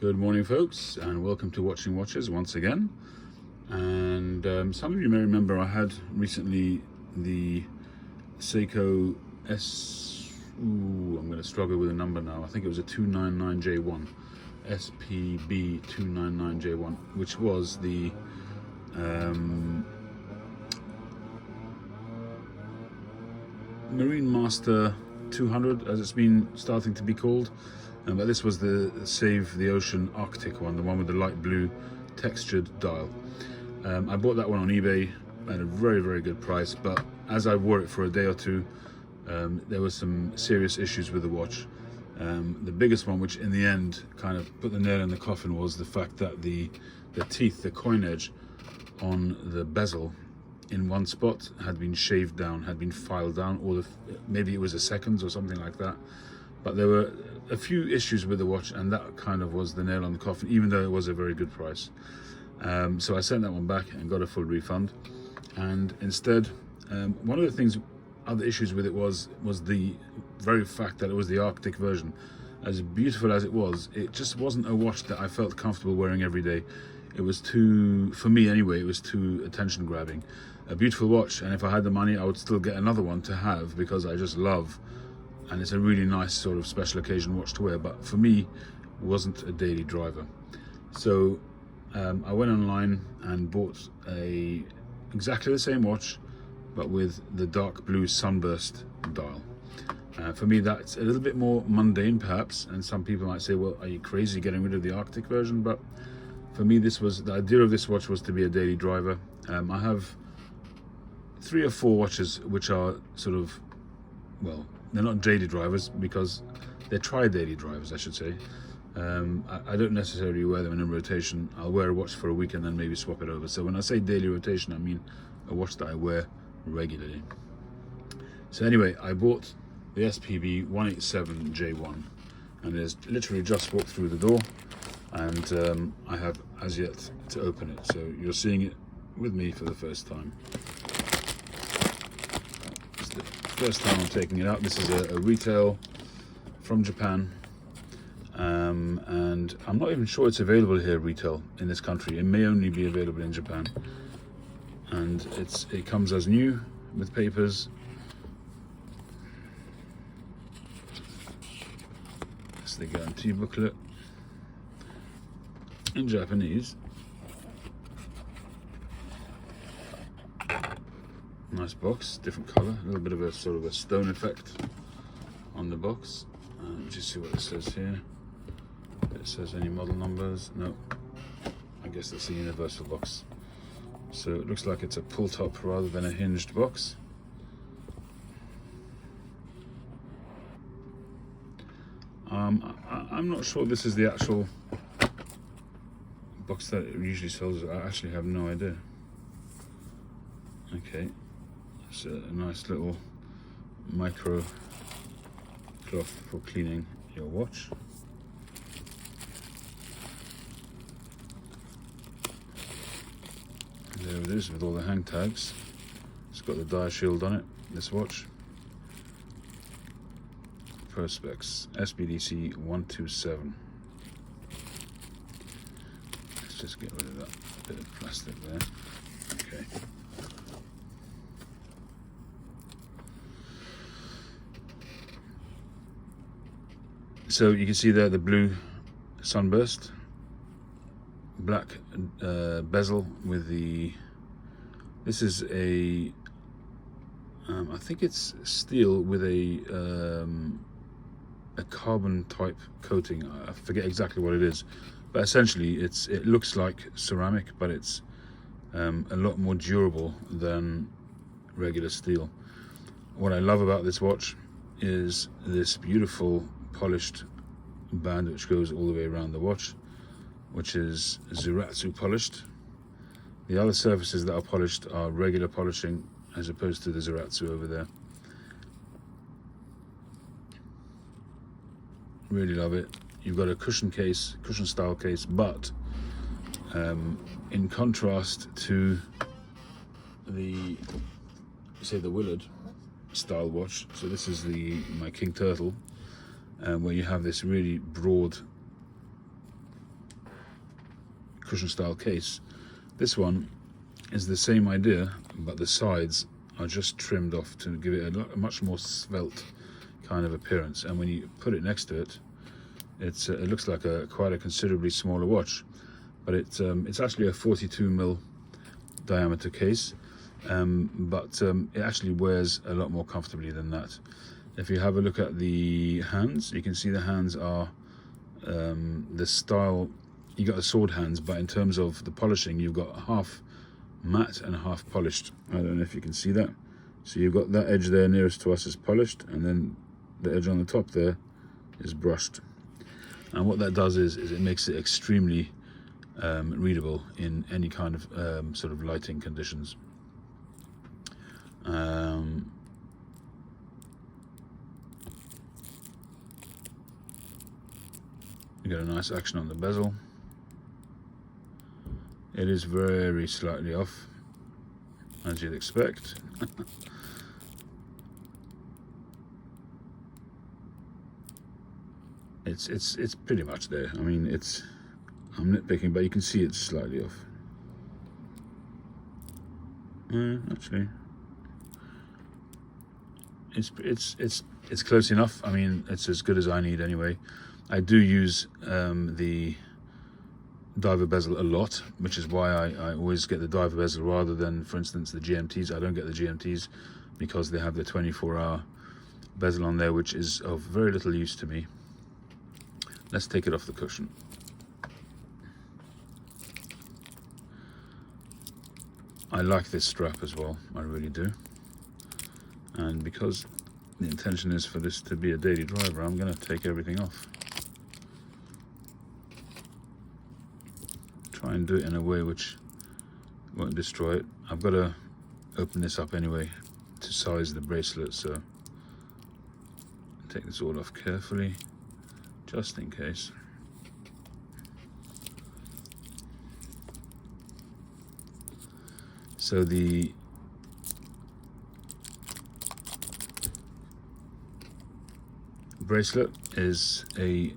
Good morning, folks, and welcome to Watching Watches once again. And some of you may remember I had recently the Seiko I'm going to struggle with a number now. I think it was a 299J1, SPB187J1, which was the Marine Master 200, as it's been starting to be called. But this was the Save the Ocean Arctic one, the one with the light blue textured dial. I bought that one on eBay at a very, very good price, but as I wore it for a day or two, there were some serious issues with the watch. The biggest one, which in the end kind of put the nail in the coffin, was the fact that the teeth, the coin edge on the bezel in one spot had been shaved down, had been filed down, or maybe it was a seconds or something like that. But there were a few issues with the watch, and that kind of was the nail on the coffin, even though it was a very good price. So I sent that one back and got a full refund. And instead, one of the things, other issues with it was the very fact that it was the Arctic version. As beautiful as it just wasn't a watch that I felt comfortable wearing every day. It was too, for me anyway, it was too attention grabbing. A beautiful watch, and if I had the money, I would still get another one to have, because I just love, and it's a really nice sort of special occasion watch to wear, but for me, it wasn't a daily driver. So I went online and bought exactly the same watch, but with the dark blue sunburst dial. For me, that's a little bit more mundane perhaps, and some people might say, well, are you crazy getting rid of the Arctic version? But for me, the idea of this watch was to be a daily driver. I have 3 or 4 watches which are sort of, well, they're not daily drivers because they're tri-daily drivers, I should say. I don't necessarily wear them in a rotation. I'll wear a watch for a week and then maybe swap it over. So when I say daily rotation, I mean a watch that I wear regularly. So anyway, I bought the SPB187J1, and it's literally just walked through the door, and I have as yet to open it. So you're seeing it with me for the first time. It's the first time I'm taking it out. This is a retail from Japan, and I'm not even sure it's available here retail in this country. It may only be available in Japan, and it comes as new with papers. That's the guarantee booklet in Japanese. Nice box, different color, a little bit of a sort of a stone effect on the box. Let's just see what it says here. It says any model numbers? No, I guess that's a universal box. So it looks like it's a pull top rather than a hinged box. I'm not sure this is the actual box that it usually sells. I actually have no idea. Okay, it's a nice little micro cloth for cleaning your watch. There it is with all the hang tags. It's got the dial shield on it, this watch. Perspex SBDC127. Let's just get rid of that bit of plastic there. Okay. So you can see there the blue sunburst, black bezel with this is a I think it's steel with a carbon type coating. I forget exactly what it is, but essentially it looks like ceramic, but it's a lot more durable than regular steel. What I love about this watch is this beautiful polished band which goes all the way around the watch, which is Zuratsu polished. The other surfaces that are polished are regular polishing, as opposed to the Zuratsu over there. Really love it. You've got a cushion style case, but in contrast to the Willard style watch, so this is my King Turtle, where you have this really broad cushion style case. This one is the same idea, but the sides are just trimmed off to give it a much more svelte kind of appearance. And when you put it next to it, it looks like quite a considerably smaller watch, but it's actually a 42mm diameter case, but it actually wears a lot more comfortably than that. If you have a look at the hands, you can see the hands are the style. You got the sword hands, but in terms of the polishing, you've got half matte and half polished. I don't know if you can see that. So you've got that edge there nearest to us is polished, and then the edge on the top there is brushed. And what that does is it makes it extremely readable in any kind of sort of lighting conditions. You get a nice action on the bezel. It is very slightly off, as you'd expect. It's pretty much there. I mean, I'm nitpicking, but you can see it's slightly off. Actually, it's close enough. I mean, it's as good as I need anyway. I do use the diver bezel a lot, which is why I always get the diver bezel rather than, for instance, the GMTs. I don't get the GMTs because they have the 24-hour bezel on there, which is of very little use to me. Let's take it off the cushion. I like this strap as well, I really do. And because the intention is for this to be a daily driver, I'm going to take everything off. Try and do it in a way which won't destroy it. I've got to open this up anyway to size the bracelet, so take this all off carefully, just in case. So the bracelet is a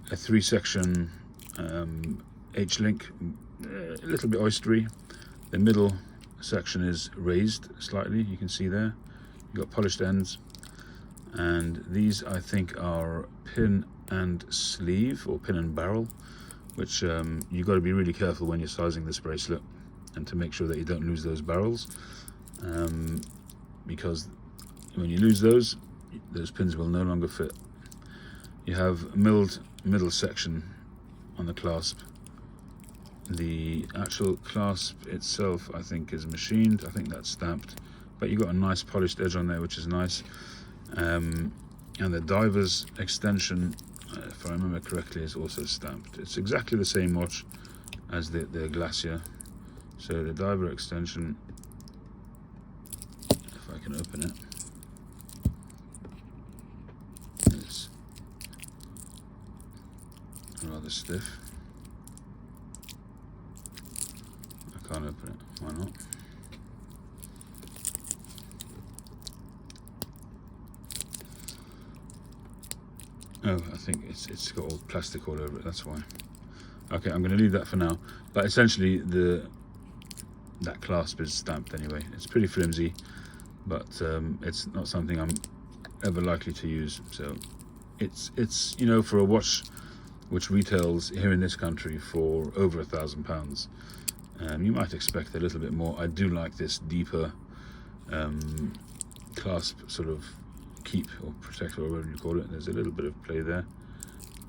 3-section H-link, a little bit oystery. The middle section is raised slightly, you can see there. You've got polished ends, and these I think are pin and sleeve, or pin and barrel, which you've got to be really careful when you're sizing this bracelet, and to make sure that you don't lose those barrels, because when you lose those pins will no longer fit. You have milled middle section on the clasp. The actual clasp itself I think is machined. I think that's stamped, but you've got a nice polished edge on there, which is nice. And the diver's extension, if I remember correctly, is also stamped. It's exactly the same watch as the Glacier. So the diver extension, if I can open it, is rather stiff. I can't open it, why not? Oh, I think it's got all plastic all over it, that's why. Okay, I'm going to leave that for now. But essentially, that clasp is stamped anyway. It's pretty flimsy, but it's not something I'm ever likely to use. So it's you know, for a watch which retails here in this country for over £1,000, you might expect a little bit more. I do like this deeper clasp sort of keep or protector, or whatever you call it. There's a little bit of play there,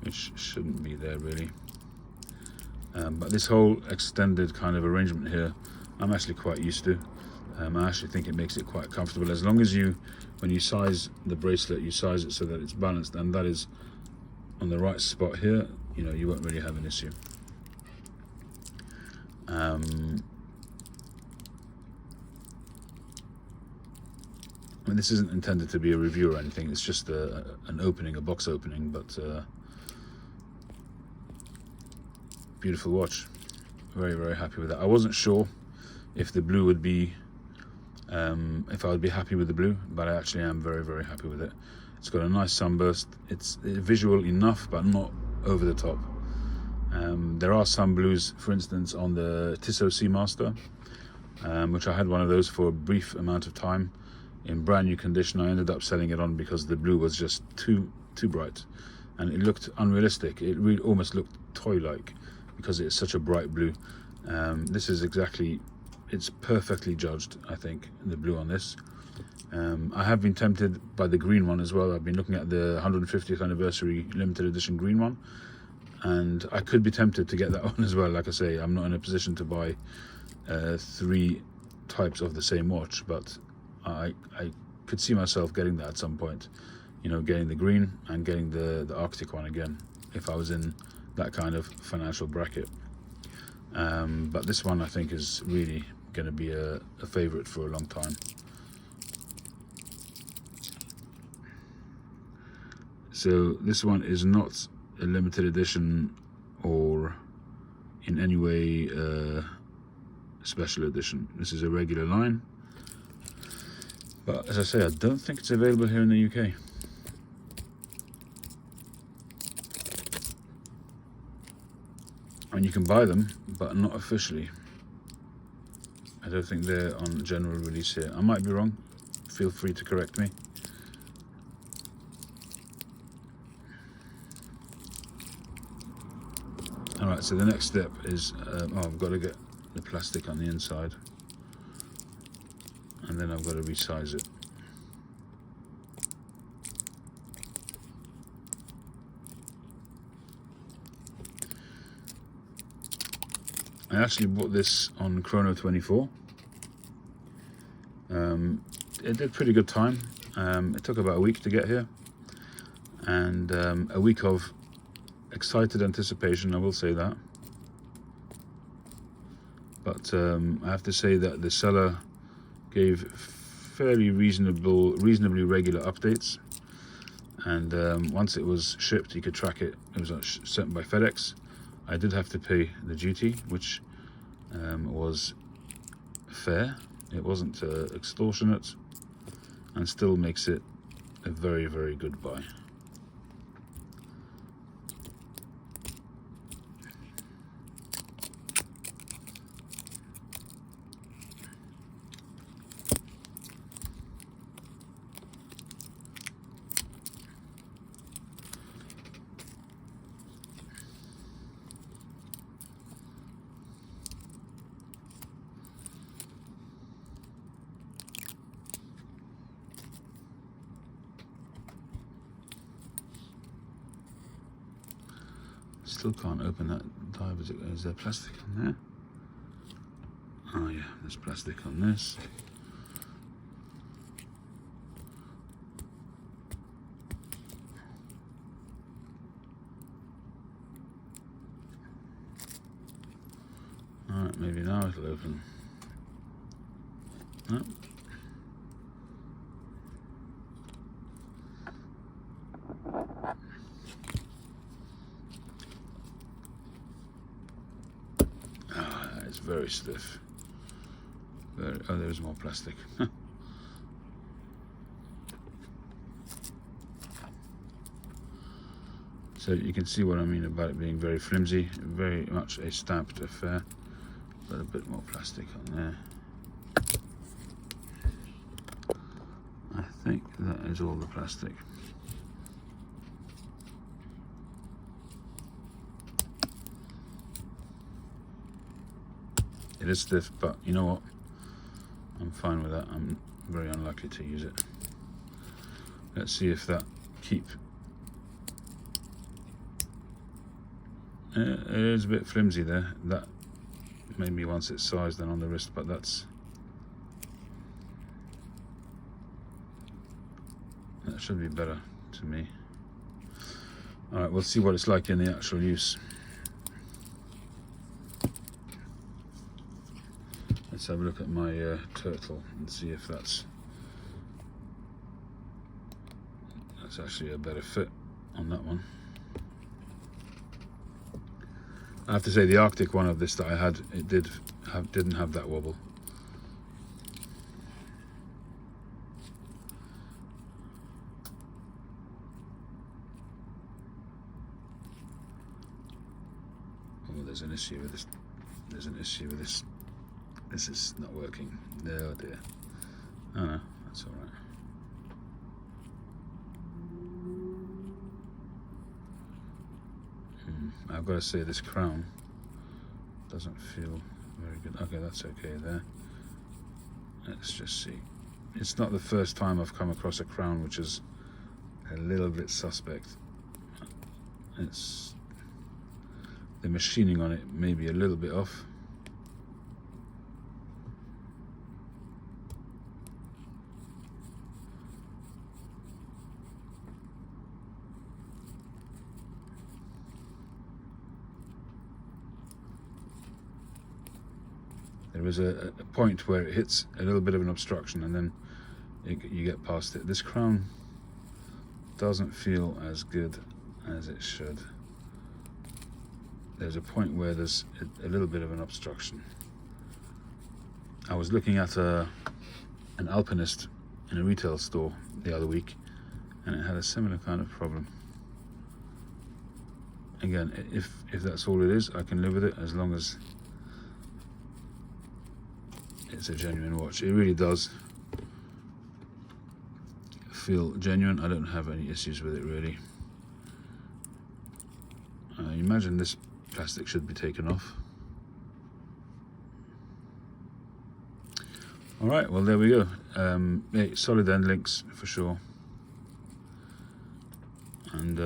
which shouldn't be there really. But this whole extended kind of arrangement here, I'm actually quite used to. I actually think it makes it quite comfortable, as long as when you size the bracelet, you size it so that it's balanced, and that is on the right spot here, you know, you won't really have an issue. And this isn't intended to be a review or anything, it's just an opening, a box opening, but beautiful watch. Very, very happy with that. I wasn't sure if the blue would be, if I would be happy with the blue, but I actually am very, very happy with it. It's got a nice sunburst. It's visual enough, but not over the top. There are some blues, for instance, on the Tissot Seamaster, which I had one of those for a brief amount of time in brand new condition. I ended up selling it on because the blue was just too bright, and it looked unrealistic. It really almost looked toy-like because it's such a bright blue. This is exactly, it's perfectly judged, I think, the blue on this. I have been tempted by the green one as well. I've been looking at the 150th anniversary limited edition green one, and I could be tempted to get that one as well. Like I say, I'm not in a position to buy 3 types of the same watch, but I could see myself getting that at some point, you know, getting the green and getting the Arctic one again if I was in that kind of financial bracket. But this one I think is really going to be a favorite for a long time. So this one is not a limited edition or in any way special edition. This is a regular line, but as I say, I don't think it's available here in the UK. And you can buy them, but not officially. I don't think they're on general release here. I might be wrong, feel free to correct me. Alright, so the next step is, I've got to get the plastic on the inside, and then I've got to resize it. I actually bought this on Chrono 24. It did pretty good time. It took about a week to get here, and a week of excited anticipation, I will say that. But I have to say that the seller gave fairly reasonably regular updates, and once it was shipped, you could track it. It was sent by FedEx. I did have to pay the duty, which was fair. It wasn't extortionate, and still makes it a very, very good buy. Still can't open that dive. Is there plastic on there? Oh yeah, there's plastic on this. Alright, maybe now it'll open. No. It's very stiff. Oh, there's more plastic. So you can see what I mean about it being very flimsy, very much a stamped affair, but a bit more plastic on there. I think that is all the plastic. It is stiff, but you know what? I'm fine with that. I'm very unlikely to use it. Let's see if that keep. It is a bit flimsy there. That made me once it's sized then on the wrist, but that should be better to me. All right, we'll see what it's like in the actual use. Let's have a look at my turtle and see if that's actually a better fit on that one. I have to say the Arctic one of this that I had, it didn't have that wobble. there's an issue with this. There's an issue with this. This is not working. Oh dear. Oh no, that's all right. I've got to say this crown doesn't feel very good. Okay, that's okay there. Let's just see. It's not the first time I've come across a crown which is a little bit suspect. It's the machining on it may be a little bit off. There is a point where it hits a little bit of an obstruction and then you get past it. This crown doesn't feel as good as it should. There's a point where there's a little bit of an obstruction. I was looking at an Alpinist in a retail store the other week and it had a similar kind of problem. Again, if that's all it is, I can live with it as long as it's a genuine watch. It really does feel genuine. I don't have any issues with it really. I imagine this plastic should be taken off. Alright, well there we go. Yeah, solid end links for sure. And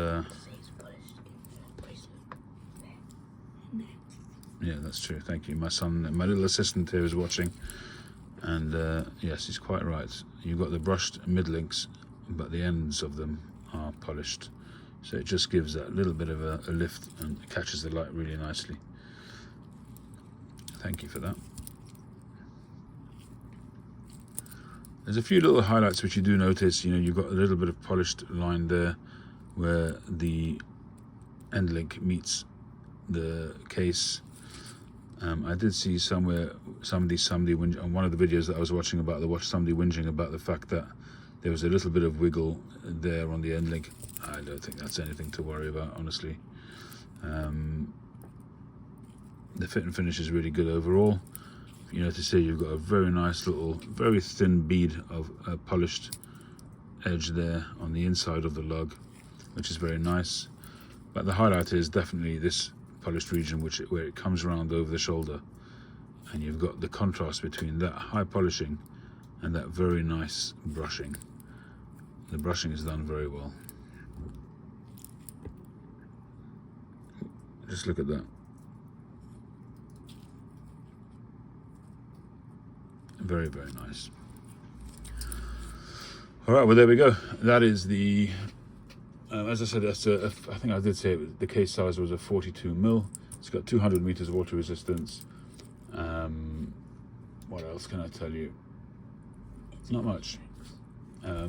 yeah, that's true. Thank you. My son, my little assistant here is watching, and yes, he's quite right. You've got the brushed mid links, but the ends of them are polished, so it just gives that little bit of a lift and catches the light really nicely. Thank you for that. There's a few little highlights which you do notice. You know, you've got a little bit of polished line there where the end link meets the case. I did see somewhere somebody on one of the videos that I was watching about the watch, somebody whinging about the fact that there was a little bit of wiggle there on the end link. I don't think that's anything to worry about, honestly. The fit and finish is really good overall. You notice here you've got a very nice little, very thin bead of polished edge there on the inside of the lug, which is very nice. But the highlight is definitely this polished region where it comes around over the shoulder, and you've got the contrast between that high polishing and that very nice brushing. The brushing is done very well. Just look at that. Very, very nice. All right, well there we go. That is the as I said, that's I think I did say the case size was a 42mm. It's got 200 meters water resistance. What else can I tell you? Not much. I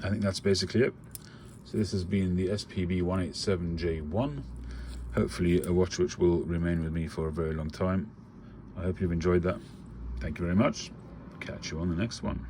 think that's basically it. So this has been the SPB187J1. Hopefully a watch which will remain with me for a very long time. I hope you've enjoyed that. Thank you very much. Catch you on the next one.